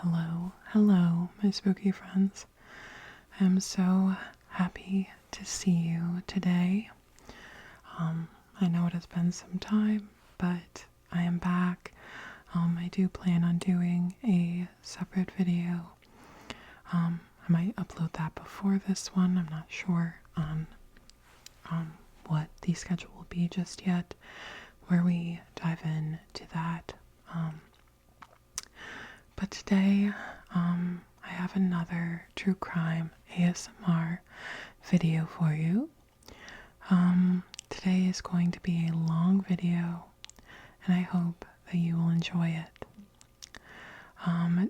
Hello, my spooky friends. I am so happy to see you today. I know it has been some time, but I am back. I do plan on doing a separate video. I might upload that before this one. I'm not sure on what the schedule will be just yet, where we dive into that. But today, I have another true crime ASMR video for you. Today is going to be a long video, and I hope that you will enjoy it.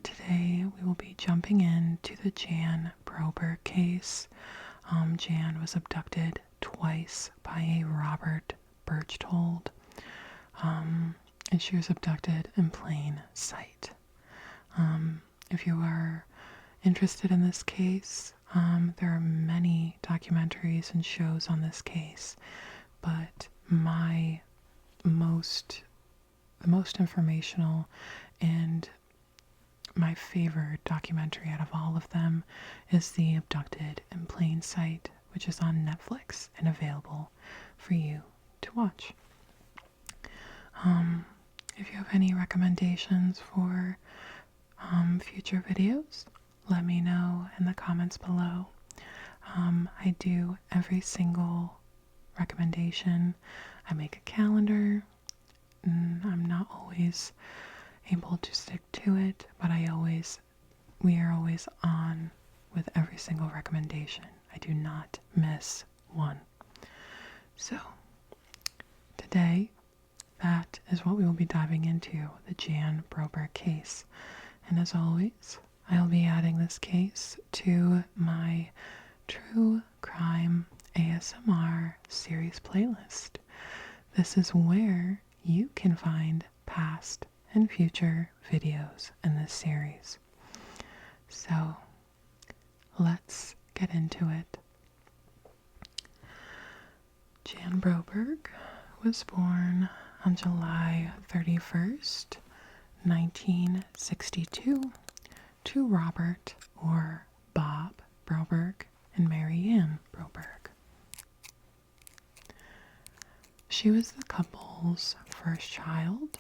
Today we will be jumping into the Jan Broberg case. Jan was abducted twice by a Robert Berchtold, and she was abducted in plain sight. If you are interested in this case, there are many documentaries and shows on this case, but the most informational and my favorite documentary out of all of them is the Abducted in Plain Sight, which is on Netflix and available for you to watch. If you have any recommendations for future videos, let me know in the comments below. I do every single recommendation. I make a calendar. I'm not always able to stick to it, but we are always on with every single recommendation. I do not miss one. So today, that is what we will be diving into, the Jan Broberg case. And as always, I'll be adding this case to my true crime ASMR series playlist. This is where you can find past and future videos in this series. So let's get into it. Jan Broberg was born on July 31st, 1962, to Robert or Bob Broberg and Mary Ann Broberg. She was the couple's first child,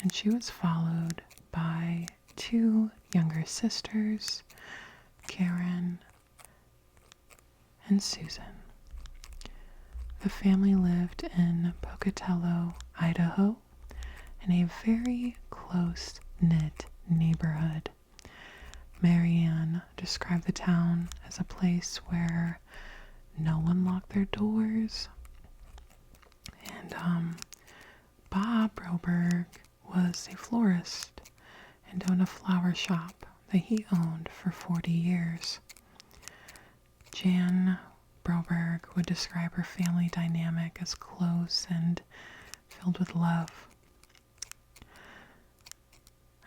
and she was followed by two younger sisters, Karen and Susan. The family lived in Pocatello, Idaho, in a very close-knit neighborhood. Mary Ann described the town as a place where no one locked their doors. And Bob Broberg was a florist and owned a flower shop that he owned for 40 years. Jan Broberg would describe her family dynamic as close and filled with love,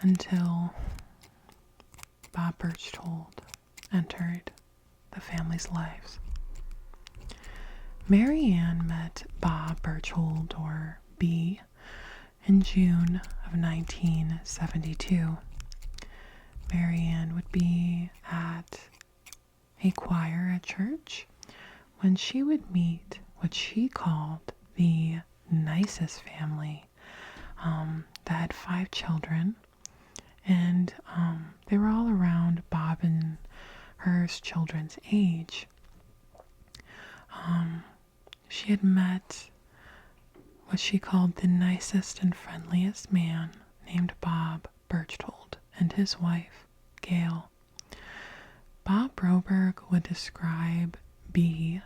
until Bob Berchtold entered the family's lives. Mary Ann met Bob Berchtold, or B, in June of 1972. Mary Ann would be at a choir at church when she would meet what she called the nicest family that had 5 children, and they were all around Bob and her children's age. She had met what she called the nicest and friendliest man named Bob Berchtold and his wife, Gail. Bob Broberg would describe B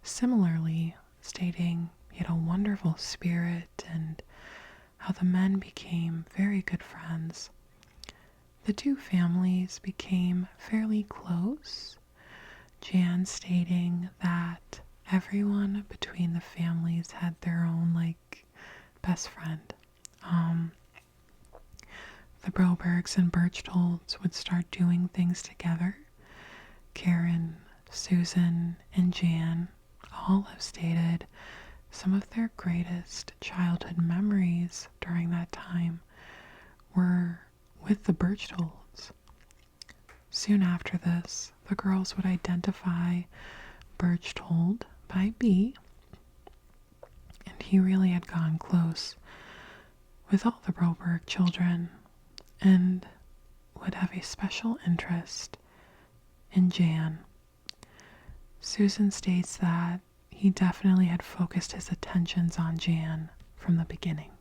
similarly, stating he had a wonderful spirit and how the men became very good friends. The two families became fairly close, Jan stating that everyone between the families had their own, best friend. The Brobergs and Berchtolds would start doing things together. Karen, Susan, and Jan all have stated some of their greatest childhood memories during that time were with the Berchtolds. soon after this, the girls would identify Berchtold by B, and he really had gone close with all the Broberg children and would have a special interest in Jan. Susan states that he definitely had focused his attentions on Jan from the beginning.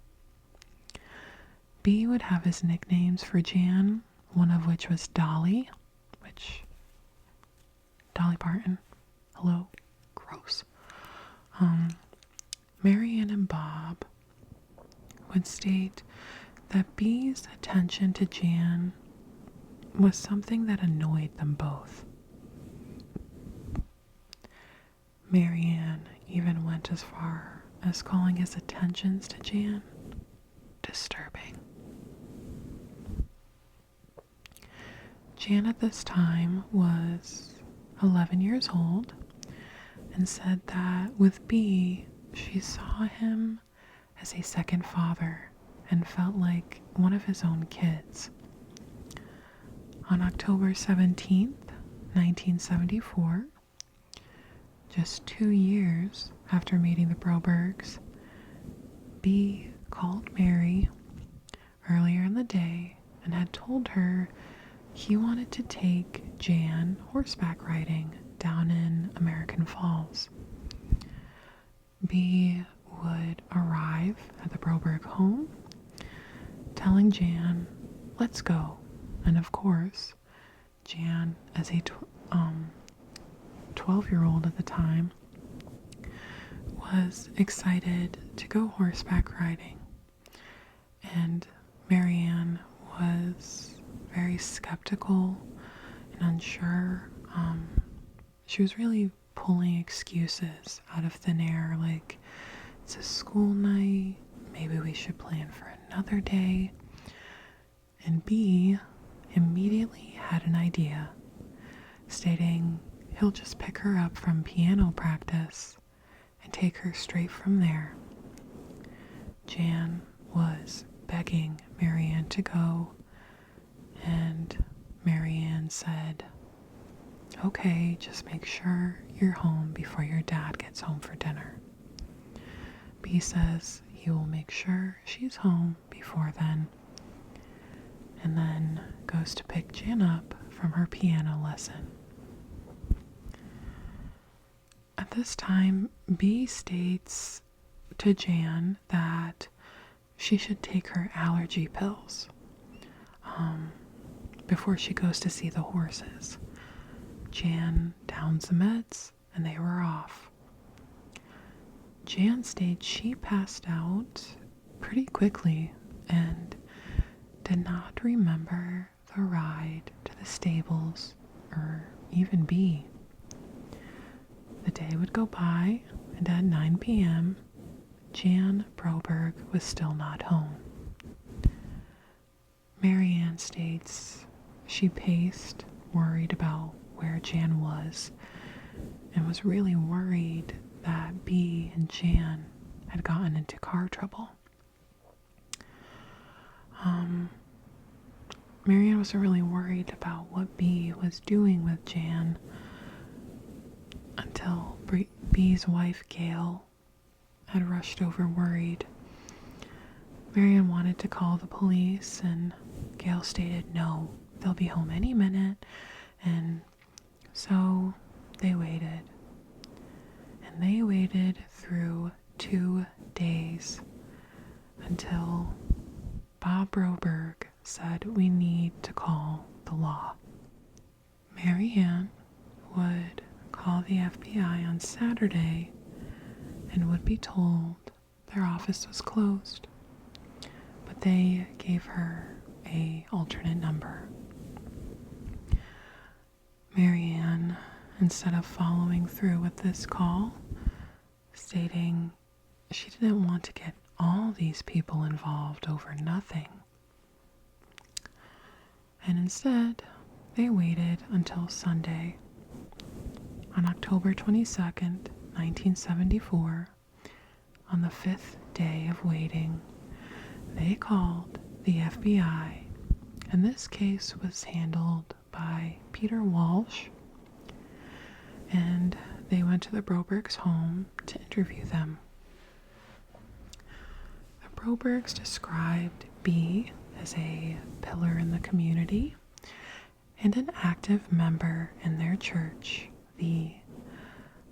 B would have his nicknames for Jan, one of which was Dolly, Dolly Parton, hello, gross. Marianne and Bob would state that B's attention to Jan was something that annoyed them both. Marianne even went as far as calling his attentions to Jan disturbing. Jan at this time was 11 years old and said that with B, she saw him as a second father and felt like one of his own kids. On October 17th, 1974, just 2 years after meeting the Brobergs, B called Mary earlier in the day and had told her he wanted to take Jan horseback riding down in American Falls. B would arrive at the Broberg home, telling Jan, "Let's go." And of course, Jan, as a 12-year-old at the time, was excited to go horseback riding. And Marianne was very skeptical and unsure. She was really pulling excuses out of thin air, like, it's a school night, maybe we should plan for another day. And B immediately had an idea, stating he'll just pick her up from piano practice and take her straight from there. Jan was begging Marianne to go, and Marianne said, "Okay, just make sure you're home before your dad gets home for dinner." B says he will make sure she's home before then, and then goes to pick Jan up from her piano lesson. At this time, B states to Jan that she should take her allergy pills before she goes to see the horses. Jan downs the meds and they were off. Jan states she passed out pretty quickly and did not remember the ride to the stables or even B. The day would go by, and at 9 p.m., Jan Broberg was still not home. Marianne states she paced, worried about where Jan was, and was really worried that B and Jan had gotten into car trouble. Marianne wasn't really worried about what B was doing with Jan until B's wife, Gail, had rushed over worried. Marianne wanted to call the police, and Gail stated no, they'll be home any minute, and so they waited. And they waited through 2 days until Bob Broberg said, "We need to call the law." Marianne would call the FBI on Saturday and would be told their office was closed, but they gave her an alternate number. Marianne, instead of following through with this call, stating she didn't want to get all these people involved over nothing. And instead, they waited until Sunday. On October 22nd, 1974, on the 5th day of waiting, they called the FBI, and this case was handled by Peter Walsh, and they went to the Brobergs' home to interview them. The Brobergs described B as a pillar in the community and an active member in their church, the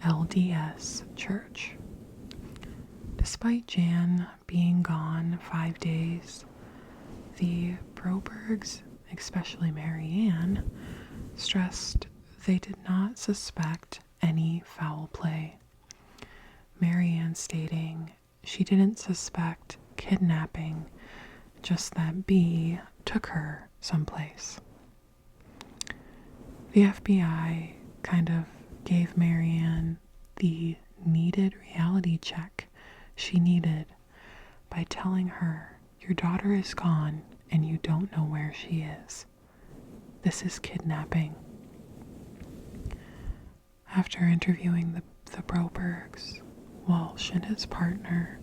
LDS Church. Despite Jan being gone 5 days, the Brobergs, especially Marianne, stressed they did not suspect any foul play. Marianne stating she didn't suspect kidnapping, just that B took her someplace. The FBI kind of gave Marianne the needed reality check she needed by telling her, your daughter is gone and you don't know where she is. This is kidnapping. After interviewing the Brobergs, Walsh and his partner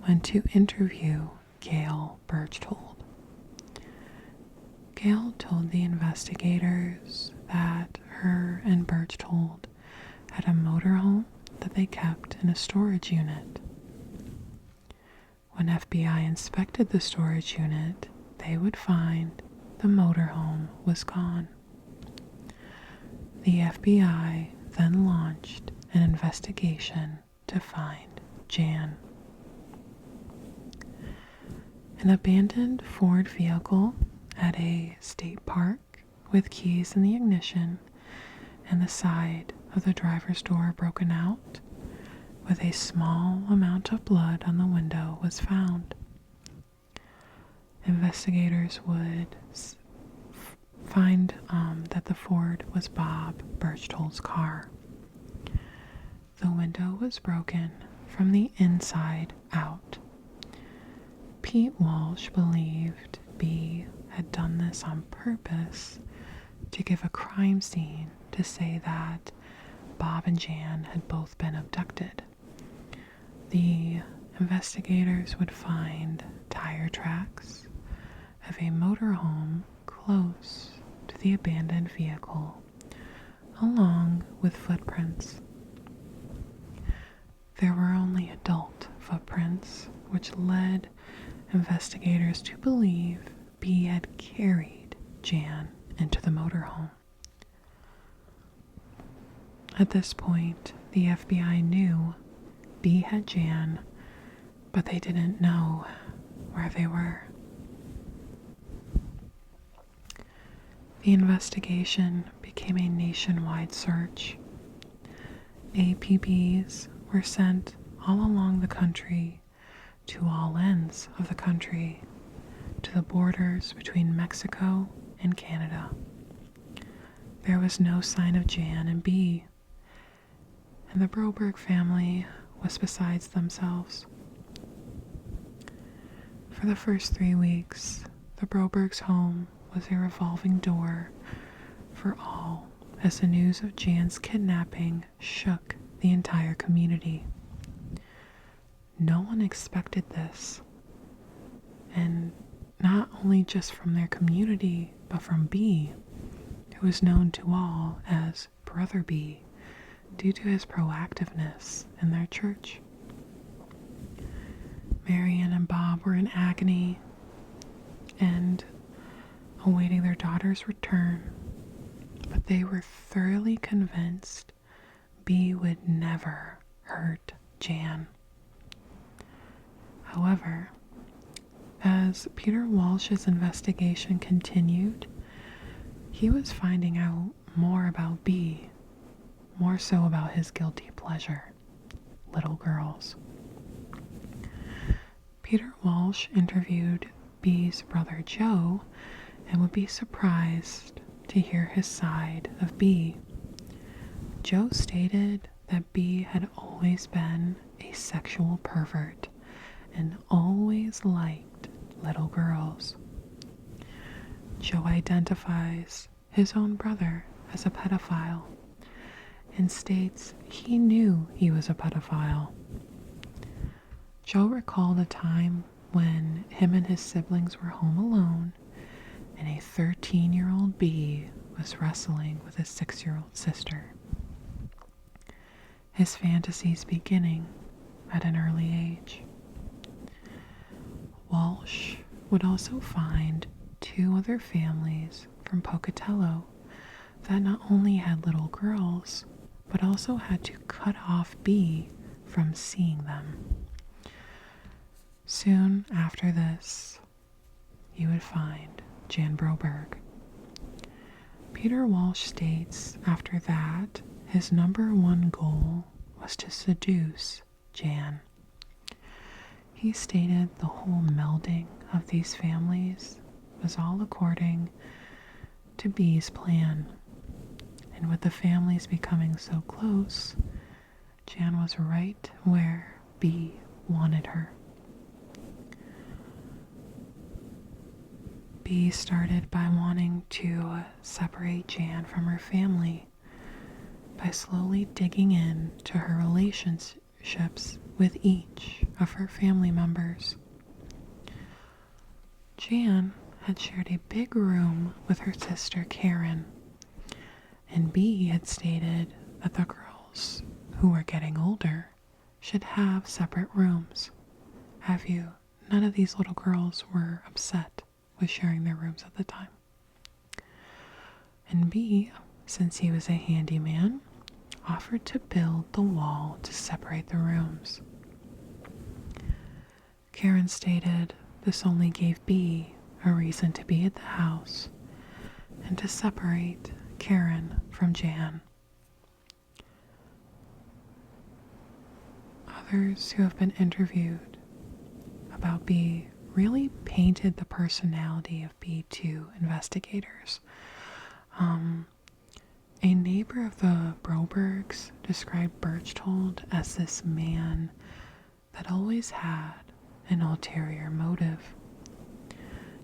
went to interview Gail Berchtold. Gail told the investigators that her and Berchtold had a motorhome that they kept in a storage unit. When FBI inspected the storage unit, they would find the motorhome was gone. The FBI then launched an investigation to find Jan. An abandoned Ford vehicle at a state park with keys in the ignition and the side of the driver's door broken out with a small amount of blood on the window was found. Investigators would find that the Ford was Bob Berchtold's car. The window was broken from the inside out. Pete Walsh believed B had done this on purpose to give a crime scene to say that Bob and Jan had both been abducted. The investigators would find tire tracks of a motorhome close to the abandoned vehicle, along with footprints. There were only adult footprints, which led investigators to believe B had carried Jan into the motorhome. At this point, the FBI knew B had Jan, but they didn't know where they were. The investigation became a nationwide search. APBs were sent all along the country, to all ends of the country, to the borders between Mexico and Canada. There was no sign of Jan and B, and the Broberg family was besides themselves. For the first 3 weeks, the Brobergs' home was a revolving door for all, as the news of Jan's kidnapping shook the entire community. No one expected this, and not only just from their community, but from B, who was known to all as Brother B, due to his proactiveness in their church. Marianne and Bob were in agony and awaiting their daughter's return, but they were thoroughly convinced B would never hurt Jan. However, as Peter Walsh's investigation continued, he was finding out more about B, more so about his guilty pleasure, little girls. Peter Walsh interviewed B's brother Joe and would be surprised to hear his side of B. Joe stated that B had always been a sexual pervert and always liked little girls. Joe identifies his own brother as a pedophile and states he knew he was a pedophile. Joe recalled a time when him and his siblings were home alone and a 13-year-old B was wrestling with his 6-year-old sister. His fantasies beginning at an early age. Walsh would also find 2 other families from Pocatello that not only had little girls, but also had to cut off B from seeing them. Soon after this, you would find Jan Broberg. Peter Walsh states after that, his number 1 goal was to seduce Jan. He stated the whole melding of these families was all according to B's plan. And with the families becoming so close, Jan was right where B wanted her. B started by wanting to separate Jan from her family by slowly digging into her relationships with each of her family members. Jan had shared a big room with her sister Karen, and B had stated that the girls who were getting older should have separate rooms. None of these little girls were upset with sharing their rooms at the time. And B, since he was a handyman, offered to build the wall to separate the rooms. Karen stated this only gave B a reason to be at the house and to separate Karen from Jan. Others who have been interviewed about B really painted the personality of B to investigators. A neighbor of the Brobergs described Berchtold as this man that always had an ulterior motive.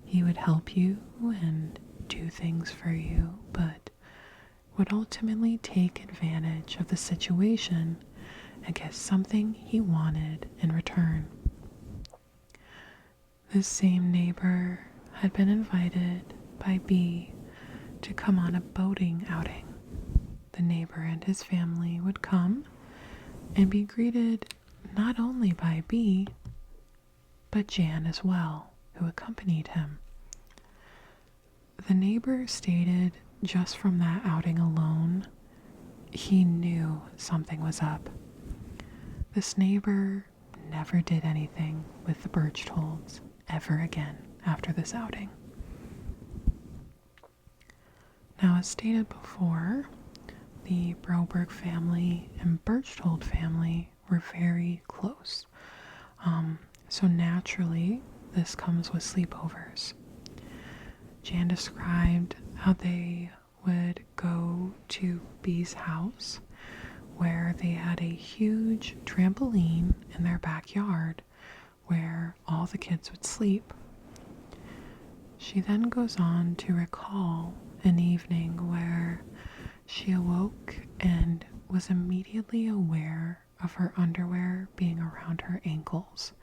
He would help you and do things for you, but would ultimately take advantage of the situation and get something he wanted in return. This same neighbor had been invited by B to come on a boating outing. The neighbor and his family would come and be greeted not only by B, but Jan as well, who accompanied him. The neighbor stated just from that outing alone, he knew something was up. This neighbor never did anything with the Berchtolds ever again after this outing. Now, as stated before, the Broberg family and Berchtold family were very close. So naturally, this comes with sleepovers. Jan described how they would go to B's house, where they had a huge trampoline in their backyard where all the kids would sleep. She then goes on to recall an evening where she awoke and was immediately aware of her underwear being around her ankles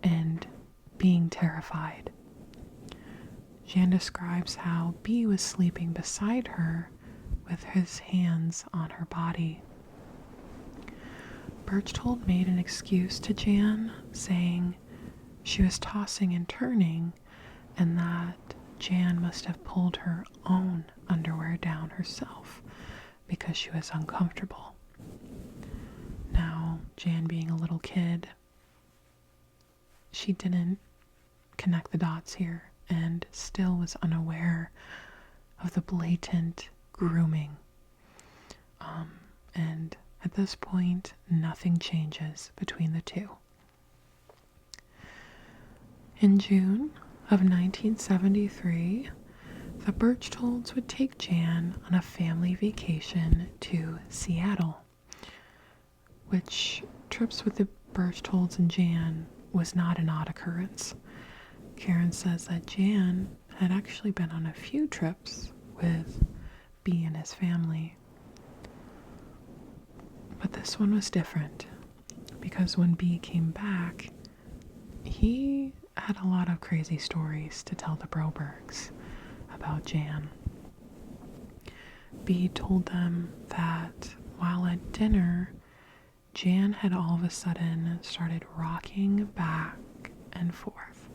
and being terrified. Jan describes how B was sleeping beside her with his hands on her body. Berchtold made an excuse to Jan, saying she was tossing and turning and that Jan must have pulled her own underwear down herself because she was uncomfortable. Now, Jan being a little kid, she didn't connect the dots here and still was unaware of the blatant grooming. And at this point, nothing changes between the two. In June of 1973, the Berchtolds would take Jan on a family vacation to Seattle, which trips with the Berchtolds and Jan was not an odd occurrence. Karen says that Jan had actually been on a few trips with B and his family. But this one was different, because when B came back, he had a lot of crazy stories to tell the Brobergs about Jan. B told them that while at dinner, Jan had all of a sudden started rocking back and forth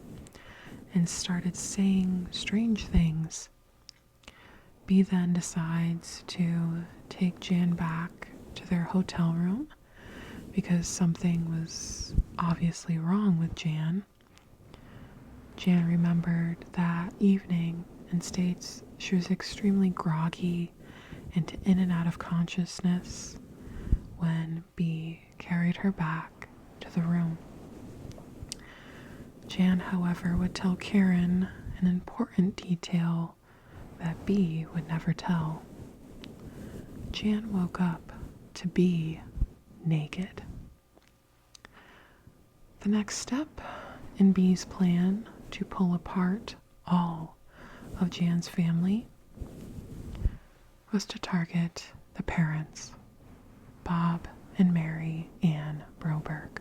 and started saying strange things. B then decides to take Jan back to their hotel room because something was obviously wrong with Jan. Jan remembered that evening and states she was extremely groggy and in and out of consciousness when B carried her back to the room. Jan, however, would tell Karen an important detail that B would never tell. Jan woke up to B naked. The next step in B's plan to pull apart all of Jan's family was to target the parents, Bob and Mary Ann Broberg.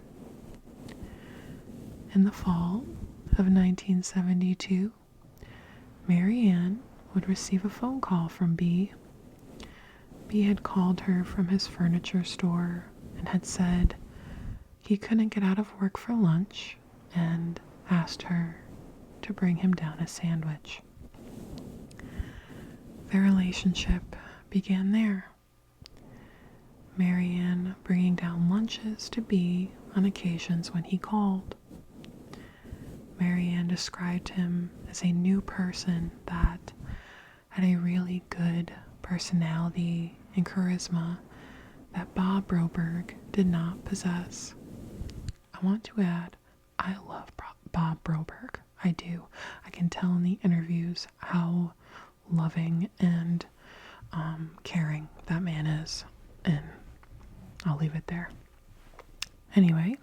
In the fall of 1972, Mary Ann would receive a phone call from B. B had called her from his furniture store and had said he couldn't get out of work for lunch and asked her to bring him down a sandwich. Their relationship began there. Mary Ann bringing down lunches to B on occasions when he called. Mary Ann described him as a new person that had a really good personality and charisma that Bob Broberg did not possess. I want to add, I love Bob Broberg. I do. I can tell in the interviews how loving and caring that man is, and I'll leave it there. Anyway,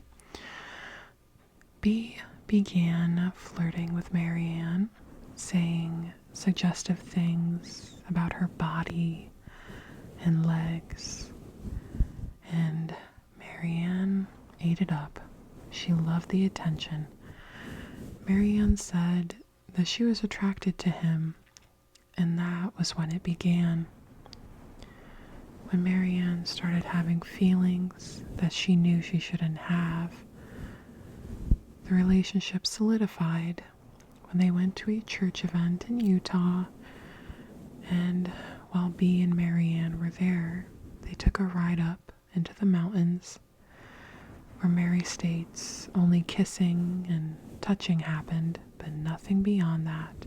B began flirting with Mary Ann, saying suggestive things about her body and legs, and Mary Ann ate it up. She loved the attention. Mary Ann said that she was attracted to him, and that was when it began. When Mary Ann started having feelings that she knew she shouldn't have, the relationship solidified when they went to a church event in Utah, and while B and Mary Ann were there, they took a ride up into the mountains, where Mary states only kissing and touching happened, but nothing beyond that.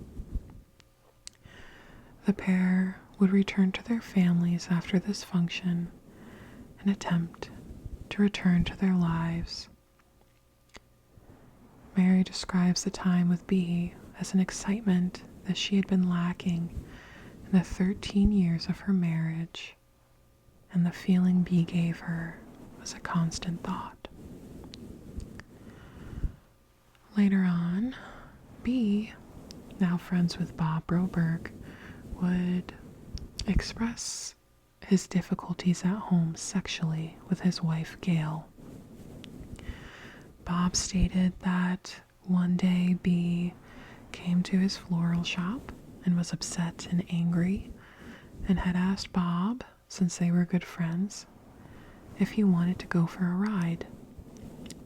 The pair would return to their families after this function and attempt to return to their lives. Mary describes the time with B as an excitement that she had been lacking in the 13 years of her marriage, and the feeling B gave her was a constant thought. Later on, B, now friends with Bob Broberg, would express his difficulties at home sexually with his wife Gail. Bob stated that one day B came to his floral shop and was upset and angry and had asked Bob, since they were good friends, if he wanted to go for a ride.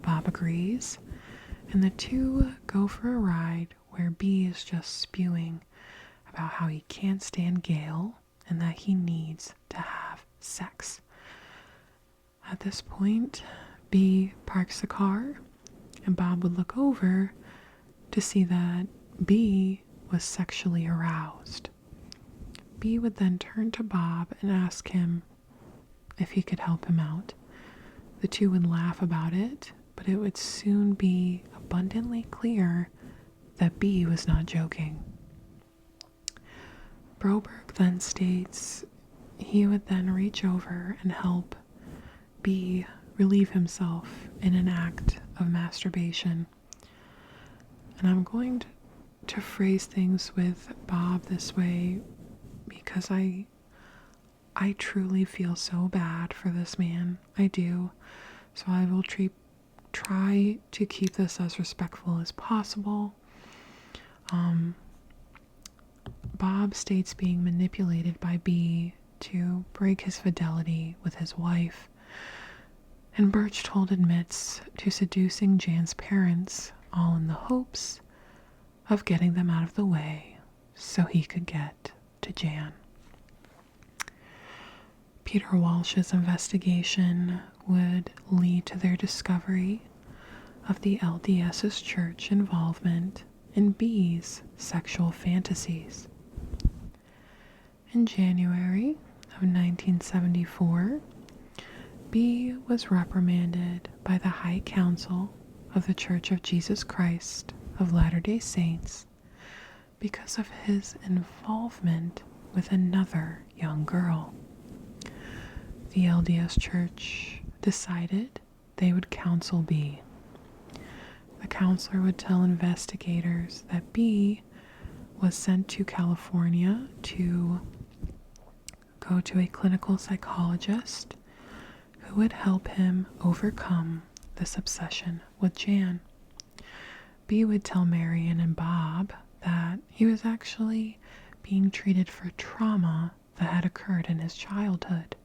Bob agrees, and the two go for a ride where B is just spewing about how he can't stand Gail and that he needs to have sex. At this point, B parks the car, and Bob would look over to see that B was sexually aroused. B would then turn to Bob and ask him if he could help him out. The two would laugh about it, but it would soon be abundantly clear that B was not joking. Broberg then states he would then reach over and help B relieve himself in an act of masturbation. And I'm going to phrase things with Bob this way because I truly feel so bad for this man. I do. So I will try to keep this as respectful as possible. Bob states being manipulated by B to break his fidelity with his wife, and Berchtold admits to seducing Jan's parents, all in the hopes of getting them out of the way so he could get to Jan. Peter Walsh's investigation would lead to their discovery of the LDS's church involvement in B's sexual fantasies. In January of 1974, B was reprimanded by the High Council of the Church of Jesus Christ of Latter-day Saints because of his involvement with another young girl. The LDS Church decided they would counsel B. The counselor would tell investigators that B was sent to California to go to a clinical psychologist who would help him overcome this obsession with Jan. B would tell Marion and Bob that he was actually being treated for trauma that had occurred in his childhood.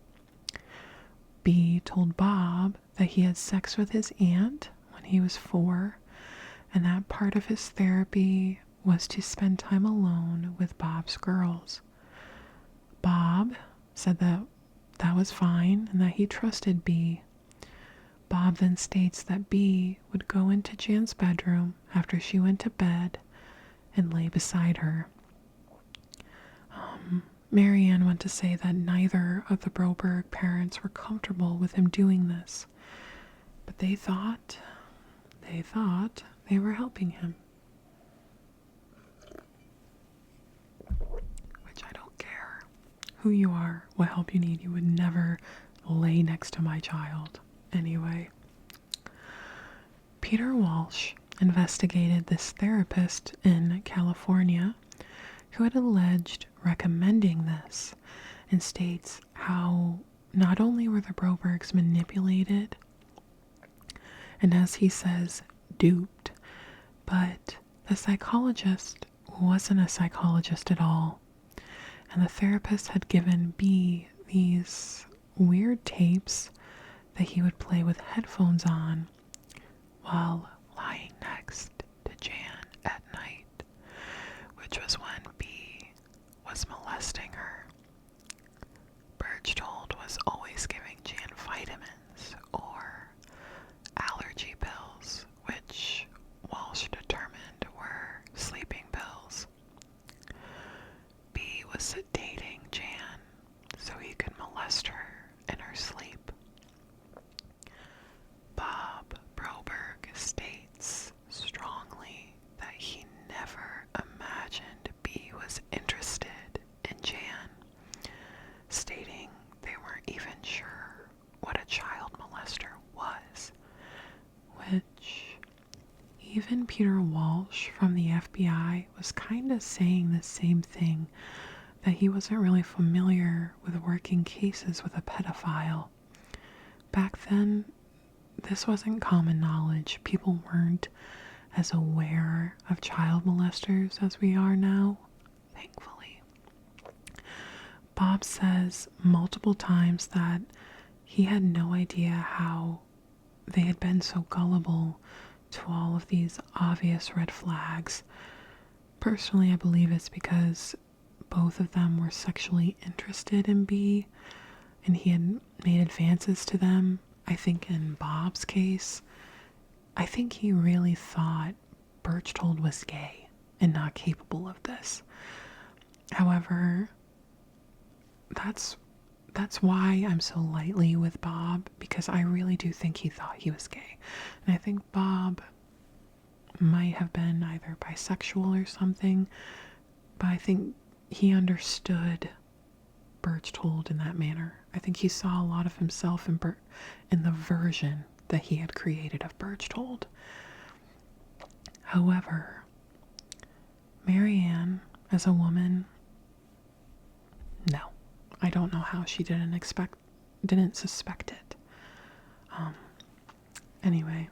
B told Bob that he had sex with his aunt when he was 4, and that part of his therapy was to spend time alone with Bob's girls. Bob said that that was fine and that he trusted B. Bob then states that B would go into Jan's bedroom after she went to bed and lay beside her. Marianne went to say that neither of the Broberg parents were comfortable with him doing this, but they thought they were helping him. Which I don't care who you are, what help you need. You would never lay next to my child. Anyway, Peter Walsh investigated this therapist in California who had alleged recommending this, and states how not only were the Brobergs manipulated and, as he says, duped, but the psychologist wasn't a psychologist at all, and the therapist had given B these weird tapes that he would play with headphones on while lying next to Jan at night, which was when B was molesting her. Berchtold was always giving Jan vitamins or allergy pills, which Walsh determined were sleeping pills. B was sedating Jan so he could molest her in her sleep. Bob Broberg states strongly that he never imagined B was interested in Jan, stating they weren't even sure what a child molester was, which even Peter Walsh from the FBI was kind of saying the same thing, that he wasn't really familiar with working cases with a pedophile. Back then, this wasn't common knowledge. People weren't as aware of child molesters as we are now, thankfully. Bob says multiple times that he had no idea how they had been so gullible to all of these obvious red flags. Personally, I believe it's because both of them were sexually interested in B, and he had made advances to them. I think in Bob's case, I think he really thought Berchtold was gay and not capable of this. However, that's why I'm so lightly with Bob, because I really do think he thought he was gay. And I think Bob might have been either bisexual or something, but I think he understood Berchtold in that manner. I think he saw a lot of himself in the version that he had created of Berchtold. However, Marianne, as a woman, no. I don't know how she didn't suspect it. Anyway,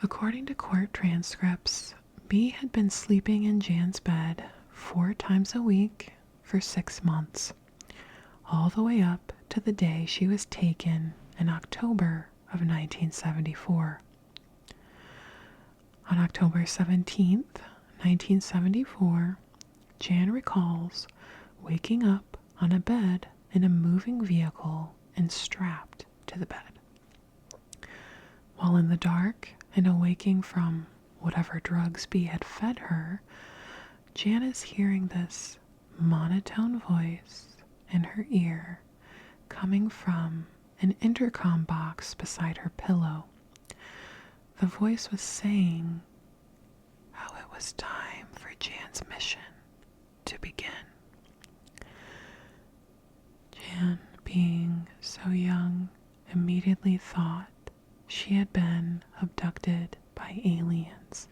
according to court transcripts, B had been sleeping in Jan's bed 4 times a week for 6 months. all the way up to the day she was taken in October of 1974. On October 17th, 1974, Jan recalls waking up on a bed in a moving vehicle and strapped to the bed. While in the dark and awaking from whatever drugs B had fed her, Jan is hearing this monotone voice in her ear coming from an intercom box beside her pillow. The voice was saying how it was time for Jan's mission to begin. Jan, being so young, immediately thought she had been abducted by aliens.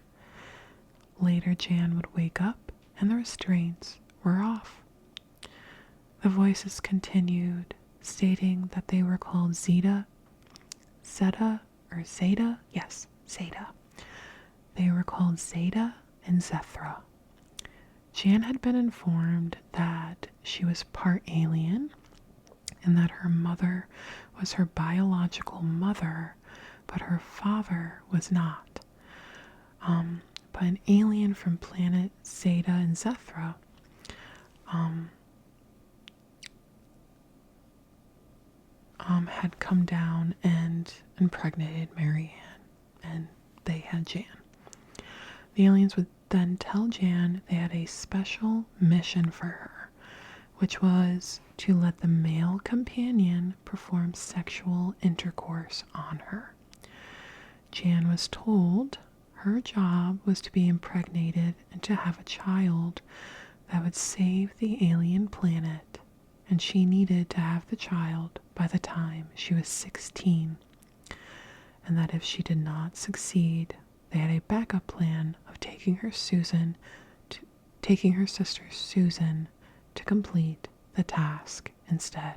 Later, Jan would wake up and the restraints were off. The voices continued, stating that they were called Zeta, yes, Zeta. They were called Zeta and Zethra. Jan had been informed that she was part alien and that her mother was her biological mother, but her father was not. But an alien from planet Zeta and Zethra had come down and impregnated Marianne, and they had Jan. The aliens would then tell Jan they had a special mission for her, which was to let the male companion perform sexual intercourse on her. Jan was told her job was to be impregnated and to have a child that would save the alien planet, and she needed to have the child by the time she was 16, and that if she did not succeed, they had a backup plan of taking her sister Susan to complete the task instead.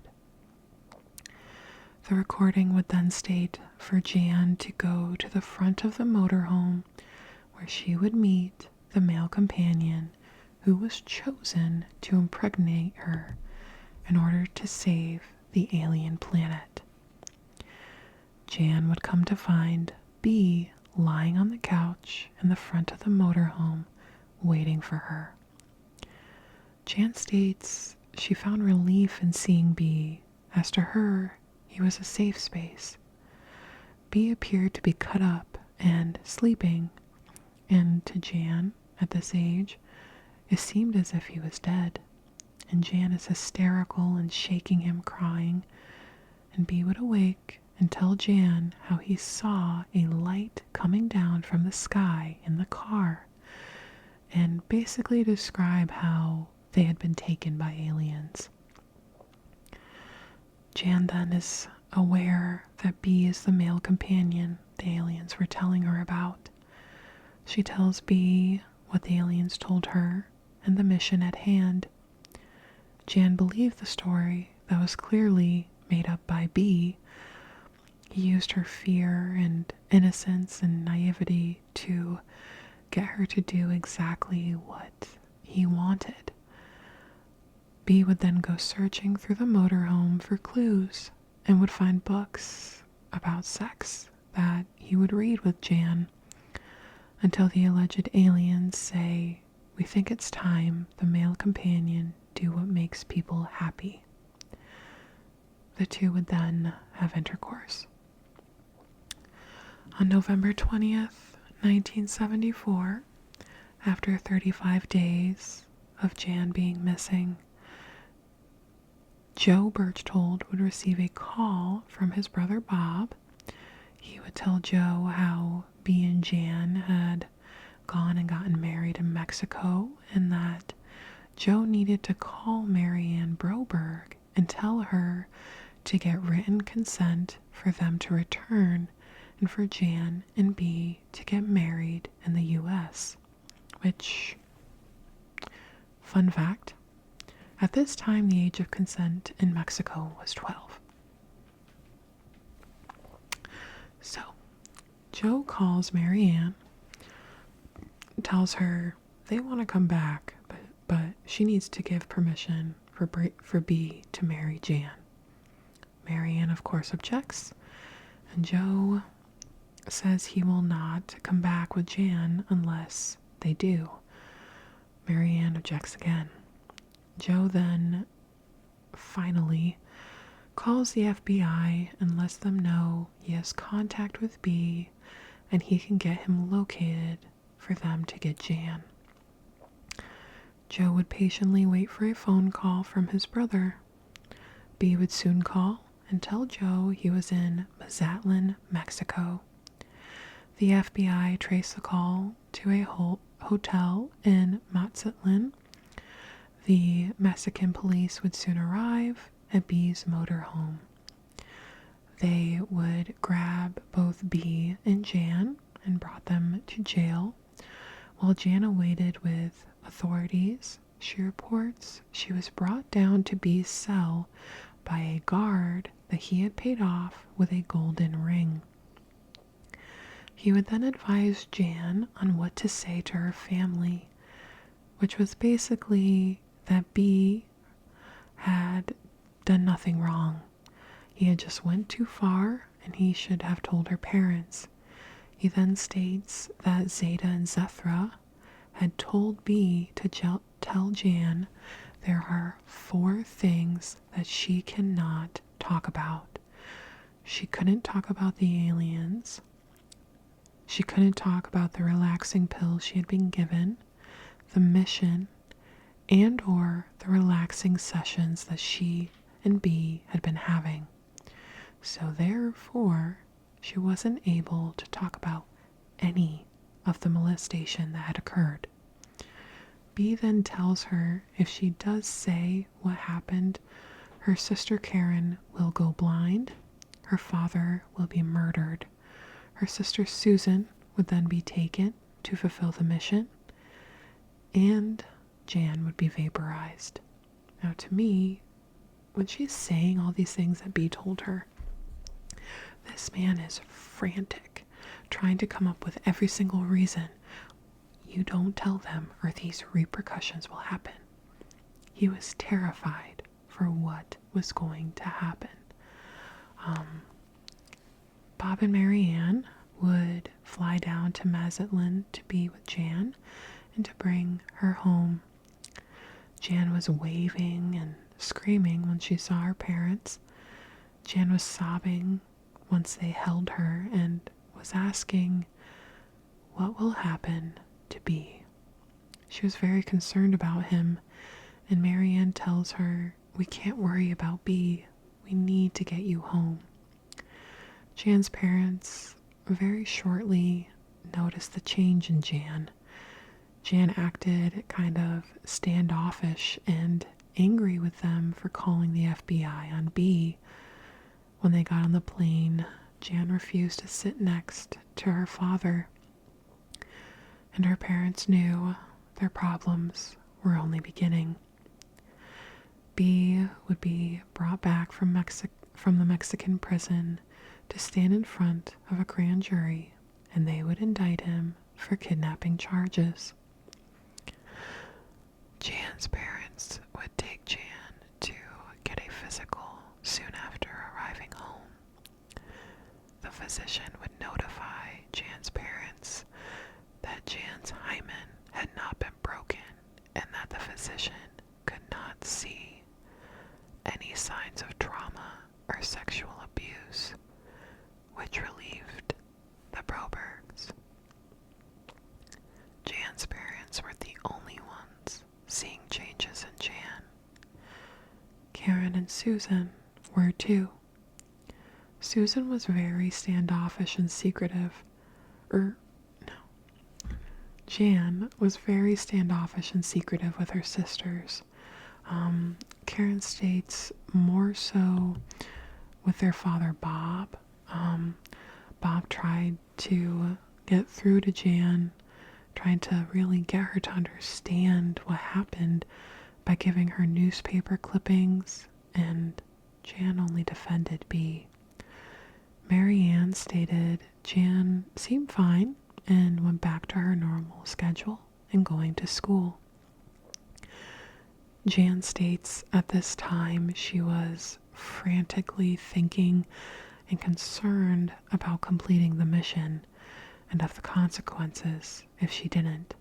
The recording would then state for Jan to go to the front of the motorhome where she would meet the male companion who was chosen to impregnate her in order to save the alien planet. Jan would come to find B lying on the couch in the front of the motorhome waiting for her. Jan states she found relief in seeing B, as to her he was a safe space. B appeared to be cut up and sleeping, and to Jan, at this age, it seemed as if he was dead, and Jan is hysterical and shaking him, crying, and B would awake and tell Jan how he saw a light coming down from the sky in the car, and basically describe how they had been taken by aliens. Jan then is aware that B is the male companion the aliens were telling her about. She tells B what the aliens told her and the mission at hand. Jan believed the story that was clearly made up by B. He used her fear and innocence and naivety to get her to do exactly what he wanted. B would then go searching through the motorhome for clues and would find books about sex that he would read with Jan until the alleged aliens say, "We think it's time the male companion do what makes people happy." The two would then have intercourse. On November 20th, 1974, after 35 days of Jan being missing, Joe Berchtold would receive a call from his brother Bob. He would tell Joe how B and Jan had gone and gotten married in Mexico, and that Joe needed to call Marianne Broberg and tell her to get written consent for them to return and for Jan and B to get married in the US, which, fun fact, at this time the age of consent in Mexico was 12. So, Joe calls Marianne, tells her they want to come back, but she needs to give permission for B to marry Jan. Marianne, of course, objects, and Joe says he will not come back with Jan unless they do. Marianne objects again. Joe then finally calls the FBI and lets them know he has contact with B and he can get him located for them to get Jan. Joe would patiently wait for a phone call from his brother. B would soon call and tell Joe he was in Mazatlan, Mexico. The FBI traced the call to a hotel in Mazatlan. The Mexican police would soon arrive at B's motorhome. They would grab both B and Jan and brought them to jail. While Jan awaited with authorities, she reports she was brought down to B's cell by a guard that he had paid off with a golden ring. He would then advise Jan on what to say to her family, which was basically that B had done nothing wrong. He had just went too far and he should have told her parents. He then states that Zeta and Zethra had told B to tell Jan there are 4 things that she cannot talk about. She couldn't talk about the aliens. She couldn't talk about the relaxing pills she had been given, the mission, and or the relaxing sessions that she and B had been having. So therefore, she wasn't able to talk about any of the molestation that had occurred. B then tells her if she does say what happened, her sister Karen will go blind, her father will be murdered, her sister Susan would then be taken to fulfill the mission, and Jan would be vaporized. Now to me, when she's saying all these things that B told her, this man is frantic, trying to come up with every single reason. You don't tell them or these repercussions will happen. He was terrified for what was going to happen. Bob and Marianne would fly down to Mazatlan to be with Jan and to bring her home. Jan was waving and screaming when she saw her parents. Jan was sobbing once they held her and was asking, what will happen to B? She was very concerned about him, and Marianne tells her, we can't worry about B. We need to get you home. Jan's parents very shortly noticed the change in Jan. Jan acted kind of standoffish and angry with them for calling the FBI on B. When they got on the plane, Jan refused to sit next to her father, and her parents knew their problems were only beginning. B would be brought back from the Mexican prison to stand in front of a grand jury, and they would indict him for kidnapping charges. Jan's parents would take Jan to get a physical soon after arriving home. The physician would notify Jan's parents that Jan's hymen had not been broken and that the physician could not see any signs of trauma or sexual abuse, which relieved the Brobergs. Jan's parents were the only ones seeing changes in Jan. Karen and Susan were too. Susan was very standoffish and secretive. Jan was very standoffish and secretive with her sisters. Karen states more so with their father, Bob. Bob tried to get through to Jan, trying to really get her to understand what happened by giving her newspaper clippings, and Jan only defended B. Marianne stated Jan seemed fine and went back to her normal schedule and going to school. Jan states at this time she was frantically thinking and concerned about completing the mission and of the consequences if she didn't.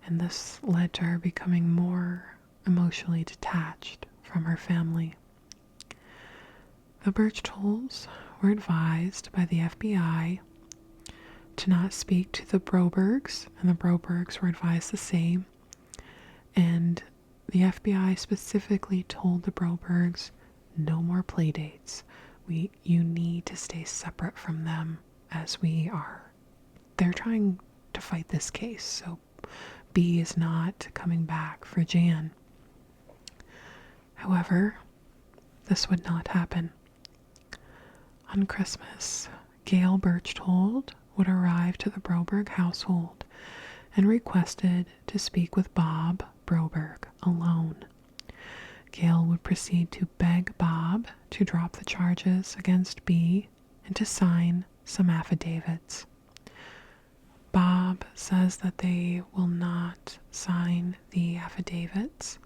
And this led to her becoming more emotionally detached from her family. The Berchtolds were advised by the FBI to not speak to the Brobergs, and the Brobergs were advised the same. And the FBI specifically told the Brobergs, no more play dates. You need to stay separate from them as we are. They're trying to fight this case, so B is not coming back for Jan. However, this would not happen. On Christmas, Gail Berchtold would arrive to the Broberg household and requested to speak with Bob Broberg alone. Gail would proceed to beg Bob to drop the charges against B and to sign some affidavits. Bob says that they will not sign the affidavits,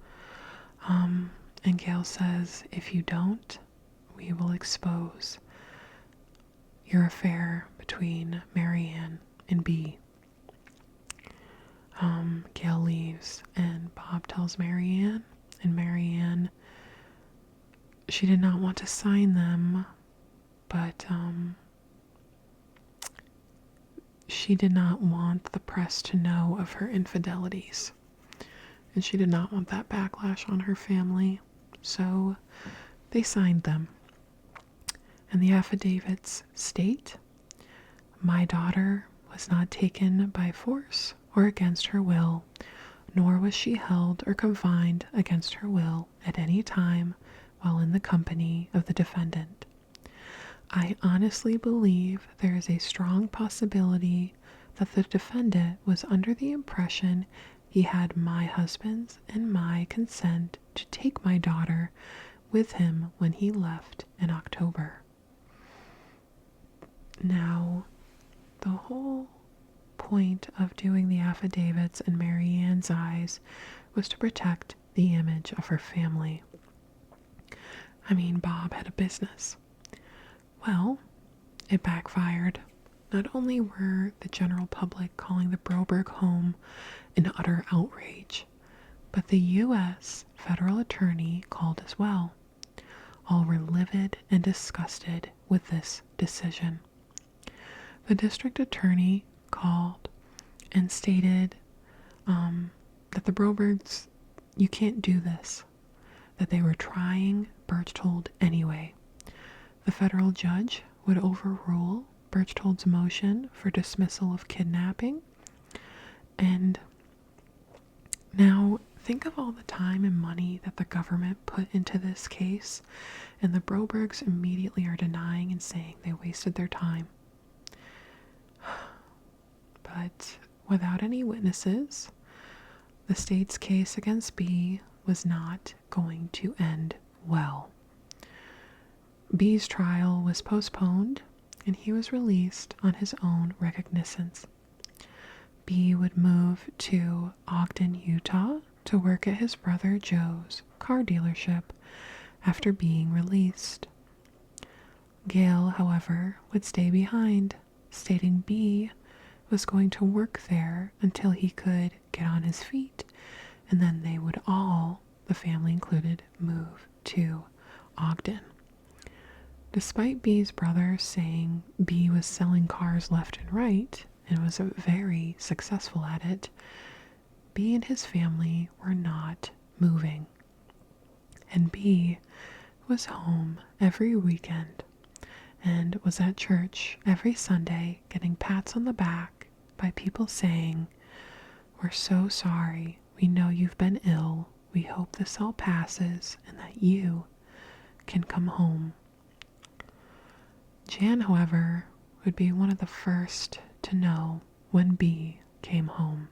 and Gail says, if you don't, we will expose your affair between Marianne and B. Gail leaves, and Bob tells Marianne, and Marianne, she did not want to sign them, but she did not want the press to know of her infidelities, and she did not want that backlash on her family, so they signed them. And the affidavits state, my daughter was not taken by force or against her will, nor was she held or confined against her will at any time while in the company of the defendant. I honestly believe there is a strong possibility that the defendant was under the impression he had my husband's and my consent to take my daughter with him when he left in October. Now, the whole point of doing the affidavits in Marianne's eyes was to protect the image of her family. I mean, Bob had a business. Well, it backfired. Not only were the general public calling the Broberg home an utter outrage, but the U.S. federal attorney called as well. All were livid and disgusted with this decision. The district attorney called and stated that the Brobergs, you can't do this, that they were trying Berchtold anyway. The federal judge would overrule Berchtold's motion for dismissal of kidnapping. And now think of all the time and money that the government put into this case, and the Brobergs immediately are denying and saying they wasted their time. But without any witnesses, the state's case against B was not going to end well. B's trial was postponed, and he was released on his own recognizance. B would move to Ogden, Utah, to work at his brother Joe's car dealership after being released. Gail, however, would stay behind, stating B was going to work there until he could get on his feet, and then they would all, the family included, move to Ogden. Despite B's brother saying B was selling cars left and right and was very successful at it, B and his family were not moving. And B was home every weekend and was at church every Sunday getting pats on the back by people saying, "We're so sorry. We know you've been ill. We hope this all passes and that you can come home." Jan, however, would be one of the first to know when B came home.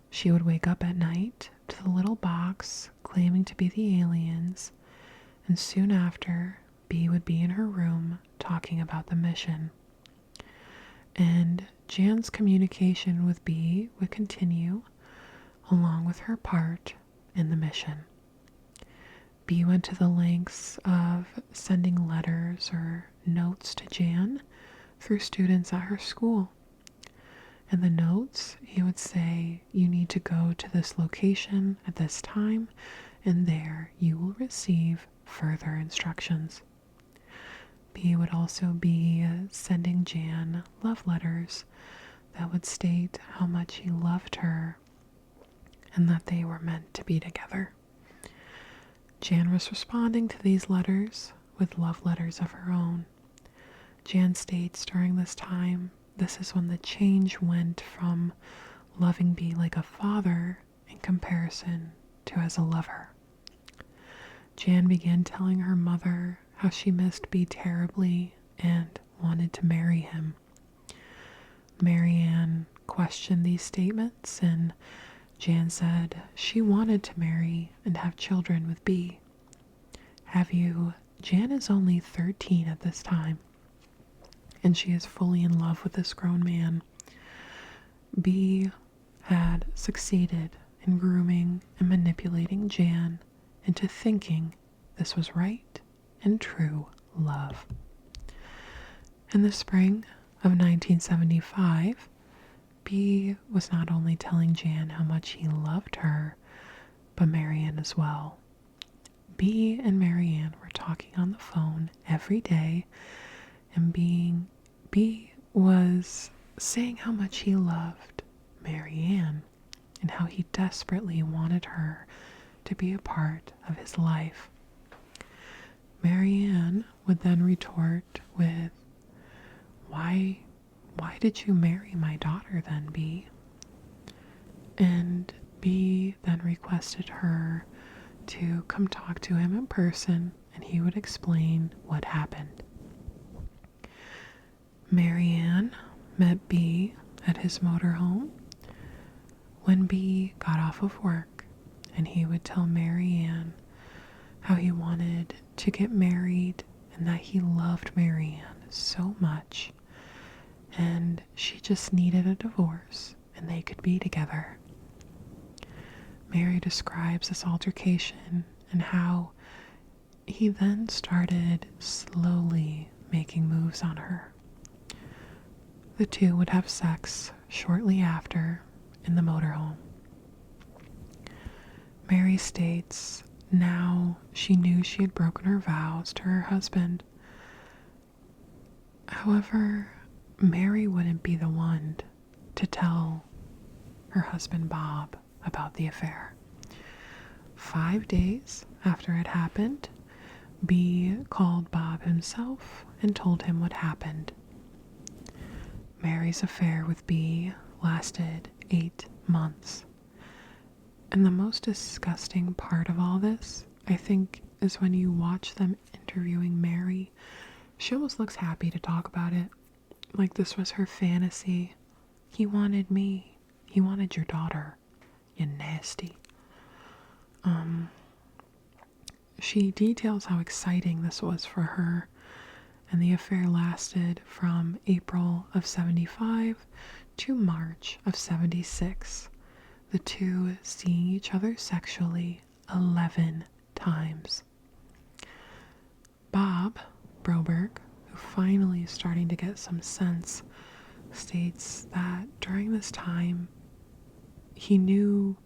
She would wake up at night to the little box claiming to be the aliens, and soon after, B would be in her room talking about the mission. And Jan's communication with B would continue, along with her part in the mission. B went to the lengths of sending letters or notes to Jan through students at her school. In the notes, he would say, "You need to go to this location at this time, and there you will receive further instructions." B would also be sending Jan love letters that would state how much he loved her and that they were meant to be together. Jan was responding to these letters with love letters of her own. Jan states during this time, this is when the change went from loving B like a father in comparison to as a lover. Jan began telling her mother how she missed B terribly and wanted to marry him. Marianne questioned these statements, and Jan said she wanted to marry and have children with B. Jan is only 13 at this time, and she is fully in love with this grown man. B had succeeded in grooming and manipulating Jan into thinking this was right and true love. In the spring of 1975, B was not only telling Jan how much he loved her, but Marianne as well. B and Marianne were talking on the phone every day, and B was saying how much he loved Marianne and how he desperately wanted her to be a part of his life. Marianne would then retort with, Why did you marry my daughter then, B? And B then requested her to come talk to him in person, and he would explain what happened. Marianne met B at his motorhome when B got off of work, and he would tell Marianne how he wanted to get married and that he loved Marianne so much, and she just needed a divorce and they could be together. Mary describes this altercation and how he then started slowly making moves on her. The two would have sex shortly after in the motorhome. Mary states now she knew she had broken her vows to her husband. However, Mary wouldn't be the one to tell her husband Bob about the affair. 5 days after it happened, B called Bob himself and told him what happened. Mary's affair with B lasted 8 months. And the most disgusting part of all this, I think, is when you watch them interviewing Mary. She almost looks happy to talk about it, like this was her fantasy. He wanted me. He wanted your daughter. You nasty. She details how exciting this was for her, and the affair lasted from April of 75 to March of 76. The two seeing each other sexually 11 times. Bob Broberg, who finally is starting to get some sense, states that during this time, he knew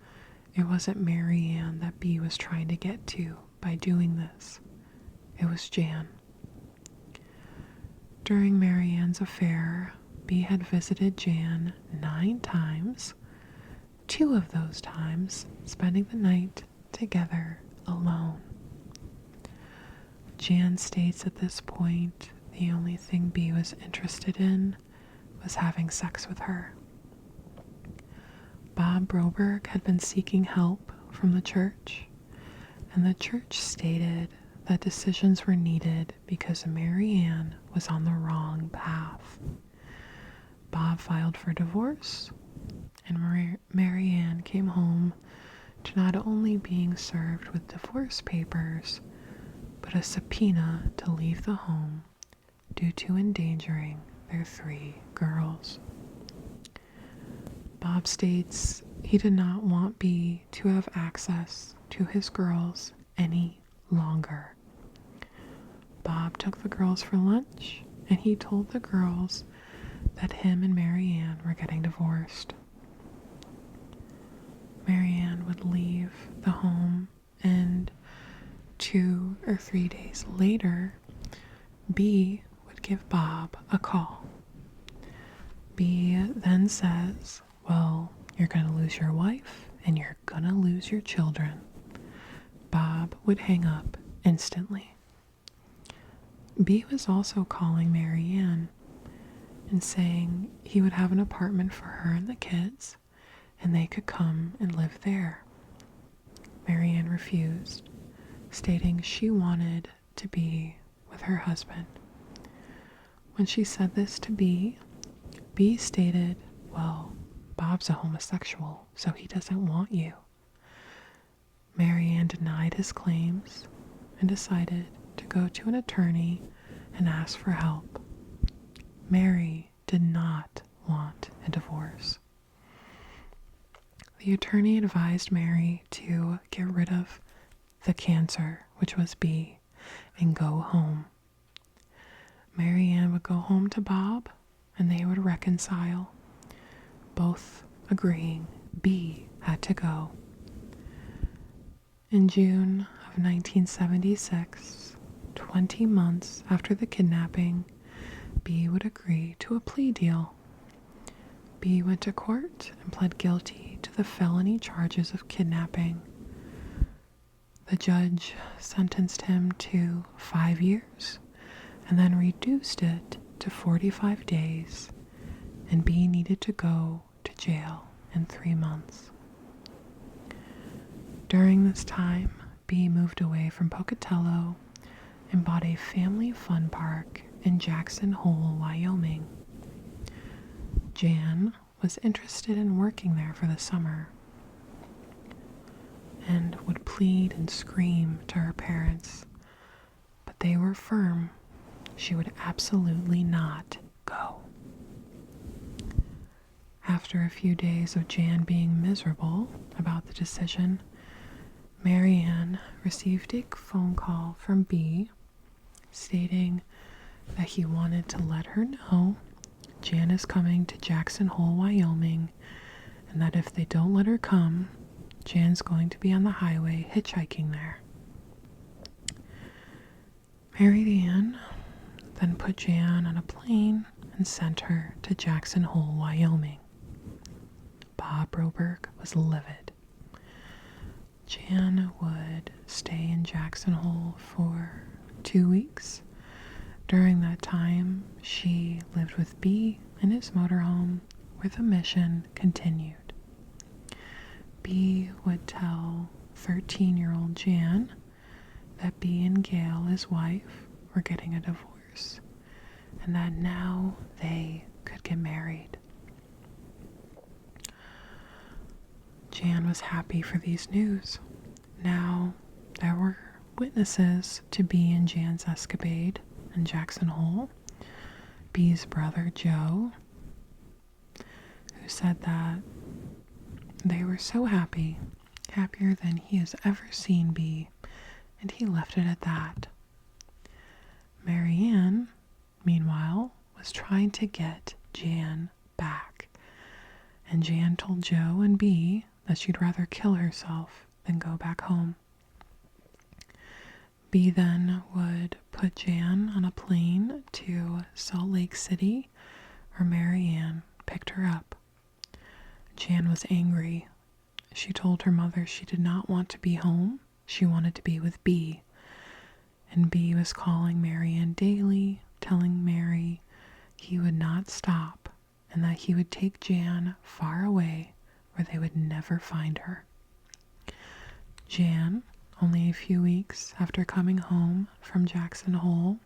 it wasn't Marianne that B was trying to get to by doing this. It was Jan. During Marianne's affair, B had visited Jan 9 times, 2 of those times spending the night together alone. Jan states at this point the only thing B was interested in was having sex with her. Bob Broberg had been seeking help from the church, and the church stated that decisions were needed because Marianne was on the wrong path. Bob filed for divorce, and Marianne came home to not only being served with divorce papers, but a subpoena to leave the home due to endangering their 3 girls. Bob states he did not want B to have access to his girls any longer. Bob took the girls for lunch, and he told the girls that him and Marianne were getting divorced. Marianne would leave the home, and 2 or 3 days later, B would give Bob a call. B then says, well, you're going to lose your wife and you're going to lose your children. Bob would hang up instantly. B was also calling Marianne and saying he would have an apartment for her and the kids, and they could come and live there. Marianne refused, stating she wanted to be with her husband. When she said this to B stated, well, Bob's a homosexual, so he doesn't want you. Marianne denied his claims and decided to go to an attorney and ask for help. Mary did not want a divorce. The attorney advised Mary to get rid of the cancer, which was B, and go home. Marianne would go home to Bob, and they would reconcile, both agreeing B had to go. In June of 1976, 20 months after the kidnapping, B would agree to a plea deal. B went to court and pled guilty to the felony charges of kidnapping. The judge sentenced him to 5 years and then reduced it to 45 days, and B needed to go to jail in 3 months. During this time, B moved away from Pocatello and bought a family fun park in Jackson Hole, Wyoming. Jan was interested in working there for the summer and would plead and scream to her parents, but they were firm she would absolutely not go. After a few days of Jan being miserable about the decision, Marianne received a phone call from B stating that he wanted to let her know Jan is coming to Jackson Hole, Wyoming, and that if they don't let her come, Jan's going to be on the highway hitchhiking there. Marianne then put Jan on a plane and sent her to Jackson Hole, Wyoming. Bob Broberg was livid. Jan would stay in Jackson Hole for 2 weeks. During that time, she lived with B in his motorhome, where the mission continued. B would tell 13-year-old Jan that B and Gail, his wife, were getting a divorce, and that now they could get married. Jan was happy for these news. Now there were witnesses to B and Jan's escapade in Jackson Hole. B's brother Joe, who said that they were so happy, happier than he has ever seen B, and he left it at that. Marianne, meanwhile, was trying to get Jan back, and Jan told Joe and B that she'd rather kill herself than go back home. B then would put Jan on a plane to Salt Lake City, where Marianne picked her up. Jan was angry. She told her mother she did not want to be home. She wanted to be with B. And B was calling Marianne daily, telling Mary he would not stop and that he would take Jan far away where they would never find her. Jan, only a few weeks after coming home from Jackson Hole,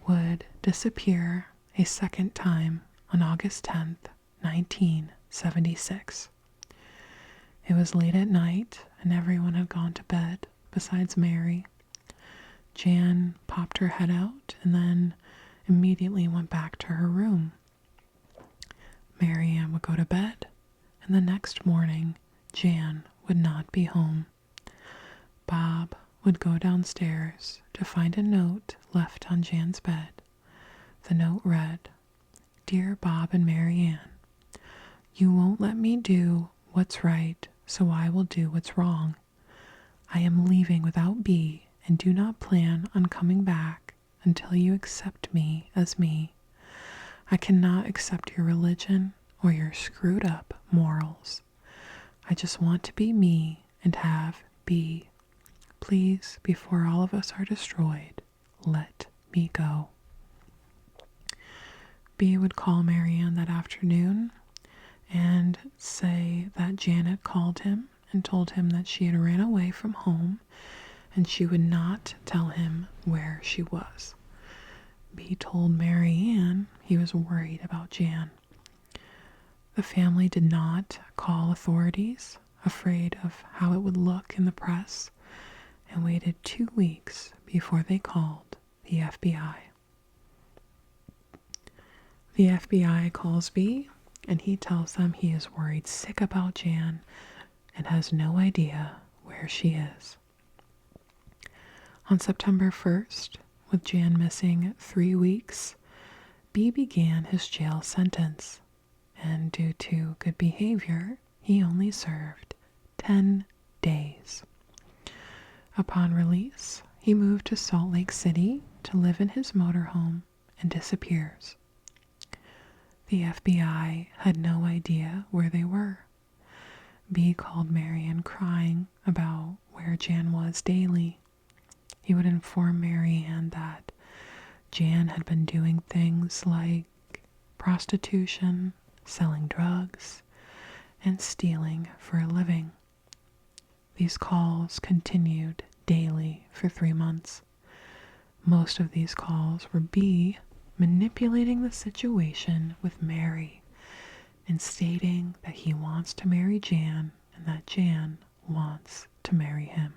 would disappear a second time on August 10th, 1976. It was late at night and everyone had gone to bed besides Mary. Jan popped her head out and then immediately went back to her room. Marianne would go to bed, and the next morning, Jan would not be home. Bob would go downstairs to find a note left on Jan's bed. The note read, "Dear Bob and Marianne, you won't let me do what's right, so I will do what's wrong. I am leaving without B and do not plan on coming back until you accept me as me. I cannot accept your religion or your screwed up morals. I just want to be me and have B. Please, before all of us are destroyed, let me go." B would call Marianne that afternoon and say that Janet called him and told him that she had ran away from home and she would not tell him where she was. B told Marianne he was worried about Jan. The family did not call authorities, afraid of how it would look in the press, and waited 2 weeks before they called the FBI. The FBI calls B, and he tells them he is worried sick about Jan and has no idea where she is. On September 1st, with Jan missing 3 weeks, B began his jail sentence, and due to good behavior, he only served 10 days. Upon release, he moved to Salt Lake City to live in his motorhome and disappears. The FBI had no idea where they were. B called Marianne crying about where Jan was daily. He would inform Marianne that Jan had been doing things like prostitution, selling drugs, and stealing for a living. These calls continued daily for 3 months. Most of these calls were B manipulating the situation with Mary and stating that he wants to marry Jan and that Jan wants to marry him.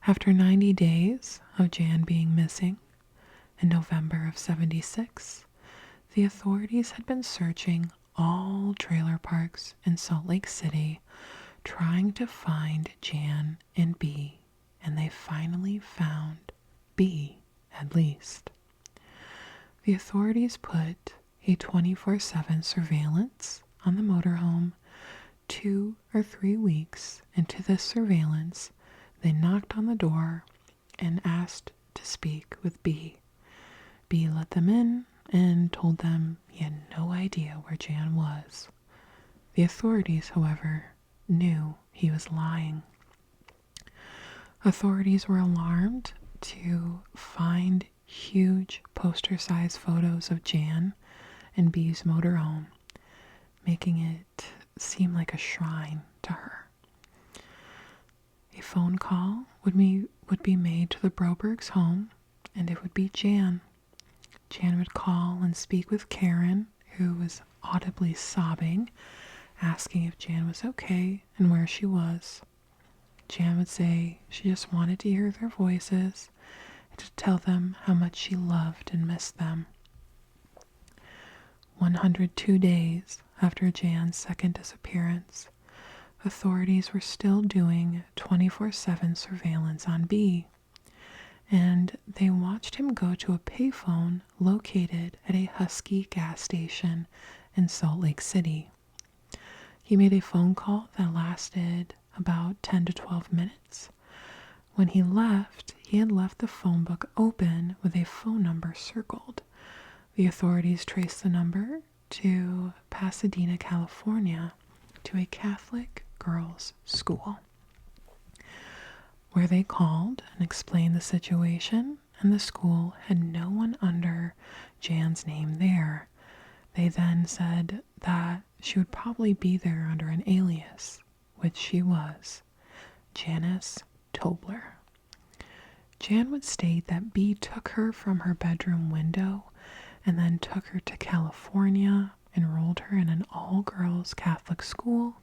After 90 days of Jan being missing, in November of 76, the authorities had been searching all trailer parks in Salt Lake City trying to find Jan and B, and they finally found B, at least. The authorities put a 24/7 surveillance on the motorhome. 2 or 3 weeks into this surveillance, they knocked on the door and asked to speak with B. B let them in and told them he had no idea where Jan was. The authorities, however, knew he was lying. Authorities were alarmed to find huge poster-sized photos of Jan and B's motorhome, making it seem like a shrine to her. A phone call would be made to the Broberg's home, and it would be Jan. Jan would call and speak with Karen, who was audibly sobbing, asking if Jan was okay and where she was. Jan would say she just wanted to hear their voices and to tell them how much she loved and missed them. 102 days after Jan's second disappearance, authorities were still doing 24/7 surveillance on B, and they watched him go to a payphone located at a Husky gas station in Salt Lake City. He made a phone call that lasted about 10 to 12 minutes. When he left, he had left the phone book open with a phone number circled. The authorities traced the number to Pasadena, California, to a Catholic girls' school, where they called and explained the situation, and the school had no one under Jan's name there. They then said that she would probably be there under an alias, which she was, Janice Tobler. Jan would state that B took her from her bedroom window and then took her to California, enrolled her in an all-girls Catholic school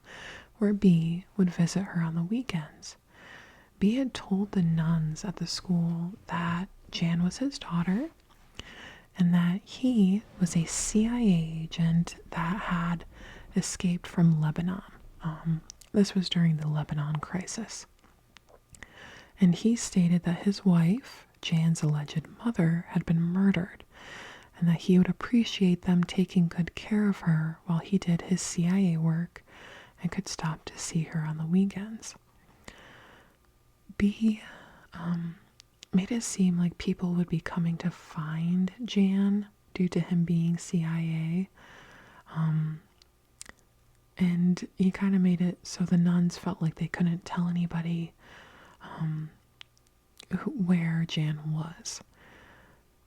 where B would visit her on the weekends. B had told the nuns at the school that Jan was his daughter and that he was a CIA agent that had escaped from Lebanon. This was during the Lebanon crisis. and he stated that his wife, Jan's alleged mother, had been murdered, and that he would appreciate them taking good care of her while he did his CIA work and could stop to see her on the weekends. B made it seem like people would be coming to find Jan due to him being CIA. And he kind of made it so the nuns felt like they couldn't tell anybody where Jan was.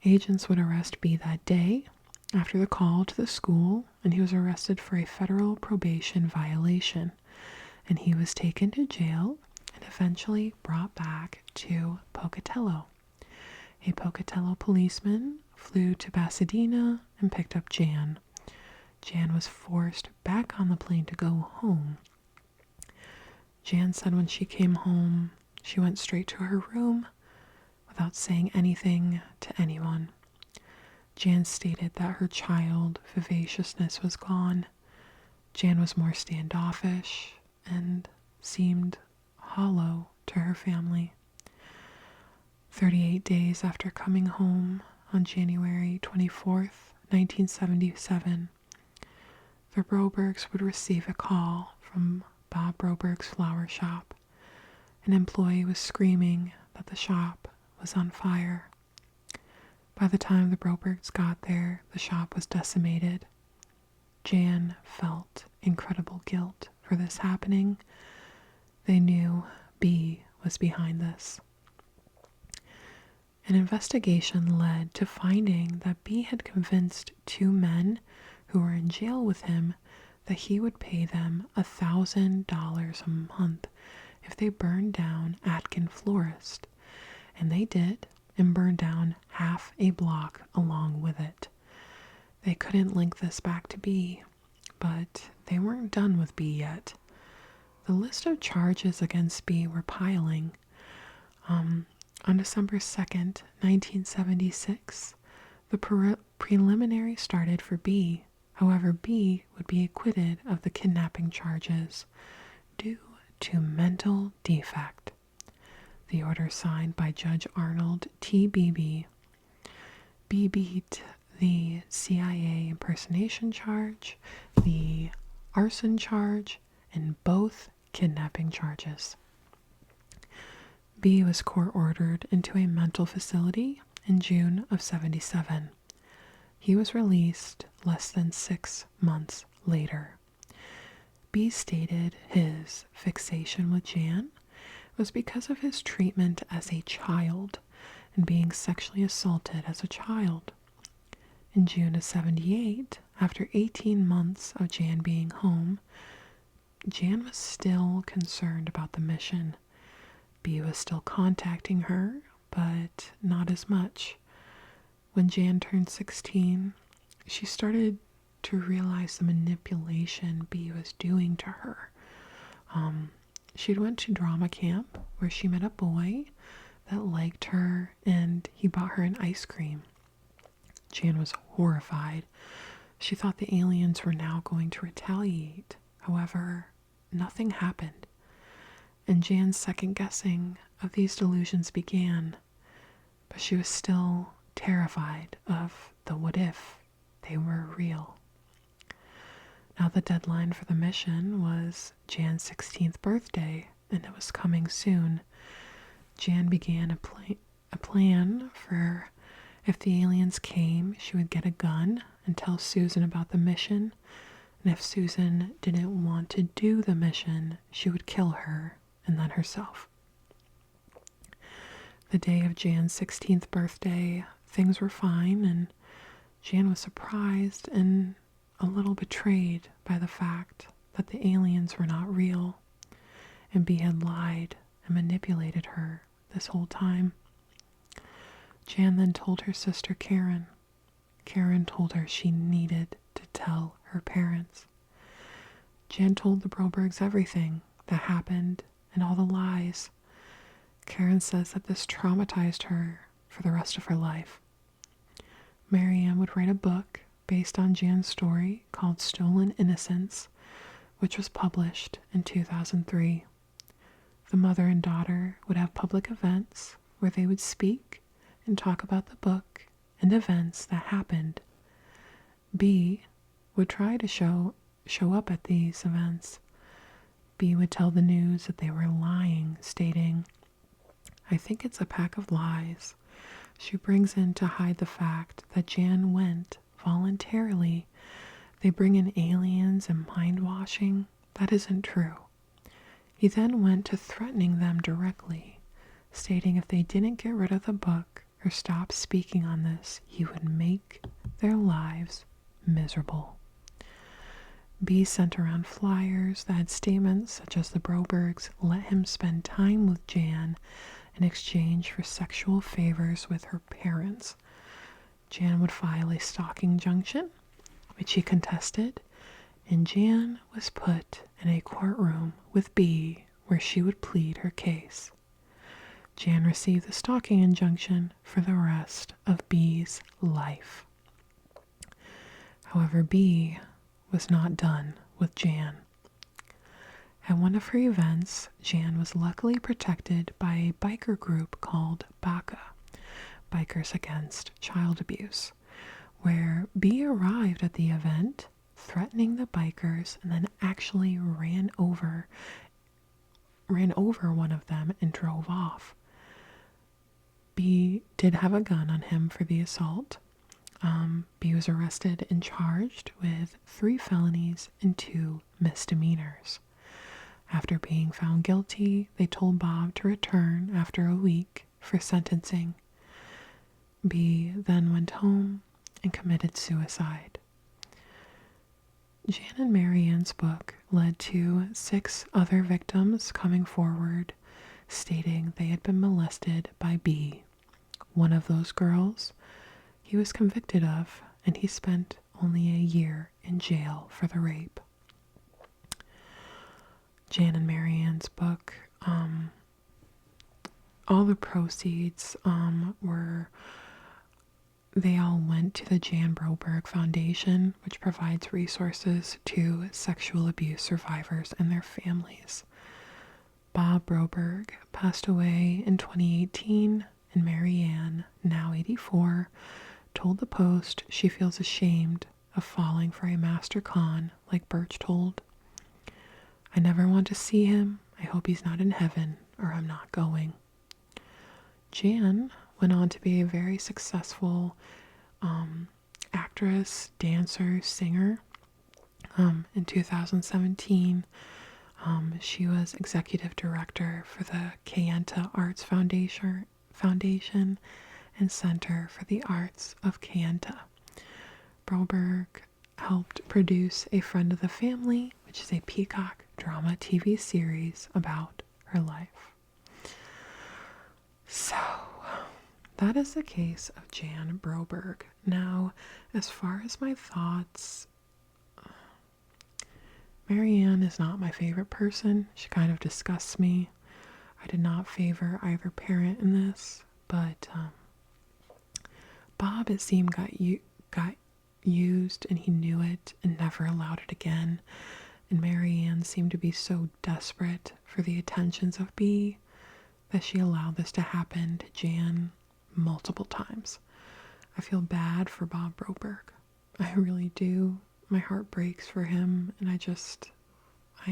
Agents would arrest B that day after the call to the school, and he was arrested for a federal probation violation, and he was taken to jail and eventually brought back to Pocatello. A Pocatello policeman flew to Pasadena and picked up Jan. Jan was forced back on the plane to go home. Jan said when she came home, she went straight to her room without saying anything to anyone. Jan stated that her child vivaciousness was gone. Jan was more standoffish and seemed hollow to her family. 38 days after coming home on January 24th, 1977, the Brobergs would receive a call from Bob Broberg's flower shop. An employee was screaming that the shop was on fire. By the time the Brobergs got there, the shop was decimated. Jan felt incredible guilt for this happening. They knew B was behind this. An investigation led to finding that B had convinced two men who were in jail with him that he would pay them $1,000 a month if they burned down Atkin Florist. And they did, and burned down half a block along with it. They couldn't link this back to B, but they weren't done with B yet. The list of charges against B were piling. On December 2nd, 1976, the preliminary started for B. However, B would be acquitted of the kidnapping charges due to mental defect. The order signed by Judge Arnold T. Beebe. B beat the CIA impersonation charge, the arson charge, and both kidnapping charges. B was court-ordered into a mental facility in June of 77. He was released less than 6 months later. B stated his fixation with Jan was because of his treatment as a child and being sexually assaulted as a child. In June of 78, after 18 months of Jan being home, Jan was still concerned about the mission. B was still contacting her, but not as much. When Jan turned 16, she started to realize the manipulation B was doing to her. She went to drama camp where she met a boy that liked her and he bought her an ice cream. Jan was horrified. She thought the aliens were now going to retaliate. However, nothing happened. And Jan's second guessing of these delusions began, but she was still terrified of the what if they were real. Now the deadline for the mission was Jan's 16th birthday, and it was coming soon. Jan began a plan for if the aliens came, she would get a gun and tell Susan about the mission, and if Susan didn't want to do the mission, she would kill her and then herself. The day of Jan's 16th birthday, things were fine, and Jan was surprised and a little betrayed by the fact that the aliens were not real, and B had lied and manipulated her this whole time. Jan then told her sister Karen. Karen told her she needed to tell her parents. Jan told the Brobergs everything that happened and all the lies. Karen says that this traumatized her for the rest of her life. Marianne would write a book based on Jan's story called Stolen Innocence, which was published in 2003. the mother and daughter would have public events where they would speak and talk about the book and events that happened. B would try to show up at these events. B would tell the news that they were lying, stating, "I think it's a pack of lies." She brings in to hide the fact that Jan went voluntarily. They bring in aliens and mind washing. That isn't true. He then went to threatening them directly, stating if they didn't get rid of the book or stop speaking on this, he would make their lives miserable. B sent around flyers that had statements such as the Brobergs let him spend time with Jan in exchange for sexual favors with her parents. Jan would file a stalking injunction, which he contested, and Jan was put in a courtroom with B where she would plead her case. Jan received the stalking injunction for the rest of B's life. However, B was not done with Jan. At one of her events, Jan was luckily protected by a biker group called BACA, Bikers Against Child Abuse, where B arrived at the event, threatening the bikers, and then actually ran over one of them and drove off. B did have a gun on him for the assault. B was arrested and charged with 3 felonies and 2 misdemeanors. After being found guilty, they told Bob to return after a week for sentencing. B then went home and committed suicide. Jan and Marianne's book led to 6 other victims coming forward, stating they had been molested by B. One of those girls he was convicted of, and he spent only a year in jail for the rape. Jan and Marianne's book, all the proceeds they all went to the Jan Broberg Foundation, which provides resources to sexual abuse survivors and their families. Bob Broberg passed away in 2018, and Marianne, now 84, told the Post she feels ashamed of falling for a master con like Birch told. "I never want to see him. I hope he's not in heaven, or I'm not going." Jan went on to be a very successful actress, dancer, singer. In 2017, she was executive director for the Kayenta Arts Foundation and Center for the Arts of Kayenta. Broberg helped produce A Friend of the Family, which is a Peacock drama TV series about her life. So, that is the case of Jan Broberg. Now, as far as my thoughts, Marianne is not my favorite person. She kind of disgusts me. I did not favor either parent in this, but Bob, it seemed, got used, and he knew it and never allowed it again. And Marianne seemed to be so desperate for the attentions of B that she allowed this to happen to Jan multiple times. I feel bad for Bob Broberg. I really do. My heart breaks for him, and I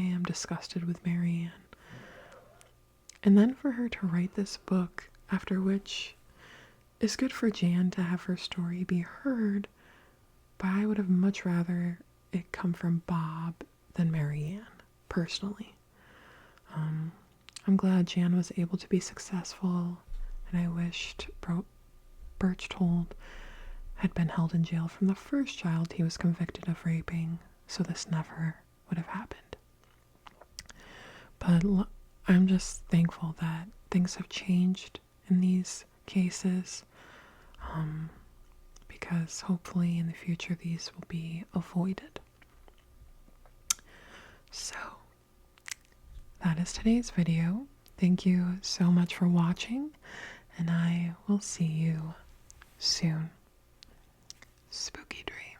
am disgusted with Marianne. And then for her to write this book, after which it's good for Jan to have her story be heard, but I would have much rather it come from Bob than Marianne, personally. I'm glad Jan was able to be successful, and I wished Birchtold had been held in jail from the first child he was convicted of raping, so this never would have happened. But I'm just thankful that things have changed in these cases, because hopefully in the future these will be avoided. So, that is today's video. Thank you so much for watching, and I will see you soon. Spooky dreams.